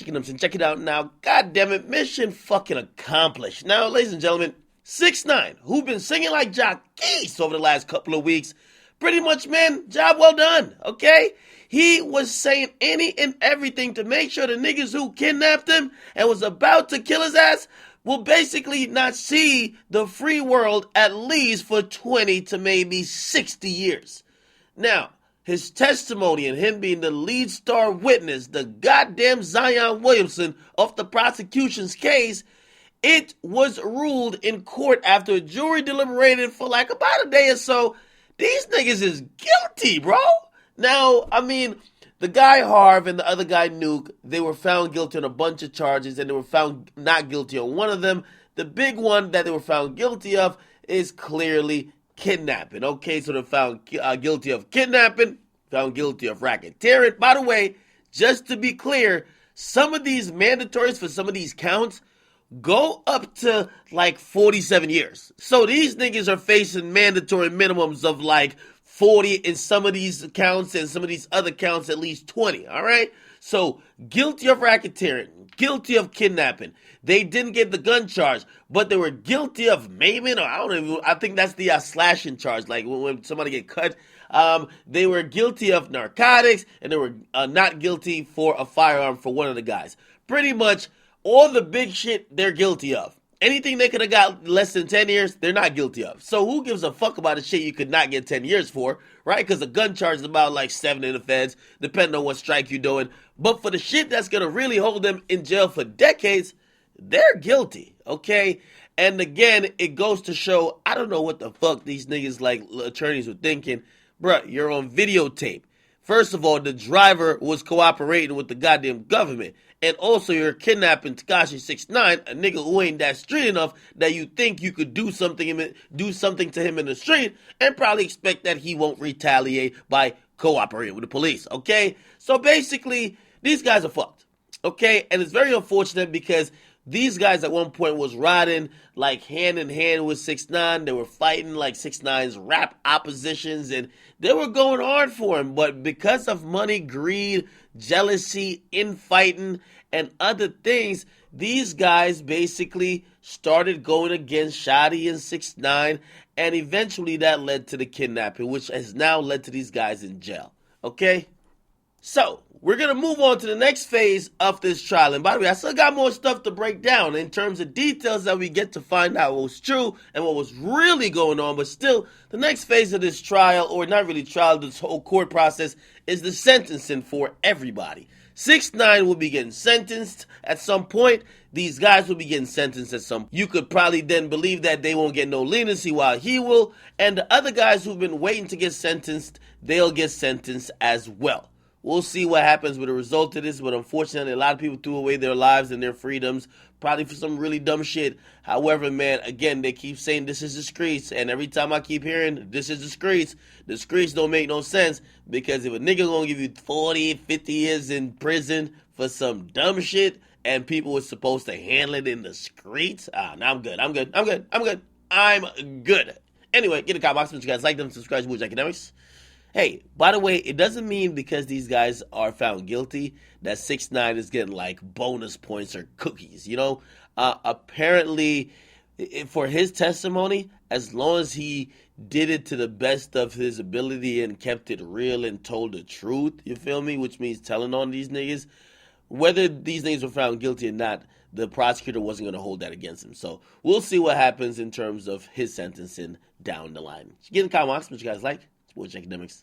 checking them and check it out now. God damn it, mission fucking accomplished. Now, ladies and gentlemen, 6ix9ine, who've been singing like jockeys over the last couple of weeks, pretty much, man, job well done, okay? He was saying any and everything to make sure the niggas who kidnapped him and was about to kill his ass will basically not see the free world at least for 20 to maybe 60 years. Now, his testimony and him being the lead star witness, the goddamn Zion Williamson of the prosecution's case, it was ruled in court after a jury deliberated for like about a day or so. These niggas is guilty, bro. Now, I mean, the guy Harv and the other guy Nuke, they were found guilty on a bunch of charges and they were found not guilty on one of them. The big one that they were found guilty of is clearly kidnapping. Okay, so they're found guilty of kidnapping, found guilty of racketeering. By the way, just to be clear, some of these mandatories for some of these counts go up to like 47 years. So these niggas are facing mandatory minimums of like 40 in some of these counts and some of these other counts at least 20, all right? So guilty of racketeering, guilty of kidnapping. They didn't get the gun charge, but they were guilty of maiming, or I think that's the slashing charge, like when somebody get cut. They were guilty of narcotics, and they were not guilty for a firearm for one of the guys. Pretty much all the big shit they're guilty of. Anything they could have got less than 10 years, they're not guilty of. So who gives a fuck about the shit you could not get 10 years for, right? Because the gun charge is about like 7 in the feds, depending on what strike you're doing. But for the shit that's going to really hold them in jail for decades, they're guilty, okay? And again, it goes to show, I don't know what the fuck these niggas like attorneys were thinking. Bruh, you're on videotape. First of all, the driver was cooperating with the goddamn government. And also, you're kidnapping Tekashi 6ix9ine, a nigga who ain't that street enough that you think you could do something to him in the street and probably expect that he won't retaliate by cooperating with the police, okay? So basically, these guys are fucked, okay? And it's very unfortunate because these guys at one point was riding like hand in hand with 6ix9ine. They were fighting like 6ix9ine's rap oppositions and they were going hard for him. But because of money, greed, jealousy, infighting, and other things, these guys basically started going against Shotty and 6ix9ine, and eventually that led to the kidnapping, which has now led to these guys in jail. Okay? So, we're going to move on to the next phase of this trial. And by the way, I still got more stuff to break down in terms of details that we get to find out what was true and what was really going on. But still, the next phase of this trial, or not really trial, this whole court process, is the sentencing for everybody. 6ix9ine will be getting sentenced at some point. These guys will be getting sentenced at some point. You could probably then believe that they won't get no leniency while he will. And the other guys who've been waiting to get sentenced, they'll get sentenced as well. We'll see what happens with the result of this, but unfortunately, a lot of people threw away their lives and their freedoms, probably for some really dumb shit. However, man, again, they keep saying this is the streets, and every time I keep hearing this is the streets don't make no sense, because if a nigga gonna give you 40, 50 years in prison for some dumb shit, and people were supposed to handle it in the streets, now I'm good. I'm good. Anyway, get a comment box, if you guys like them, subscribe to Akademiks. Hey, by the way, it doesn't mean because these guys are found guilty that 6ix9ine is getting like bonus points or cookies, you know? Apparently, for his testimony, as long as he did it to the best of his ability and kept it real and told the truth, you feel me? Which means telling on these niggas. Whether these niggas were found guilty or not, the prosecutor wasn't going to hold that against him. So we'll see what happens in terms of his sentencing down the line. Get in the comment box what you guys like. Akademiks.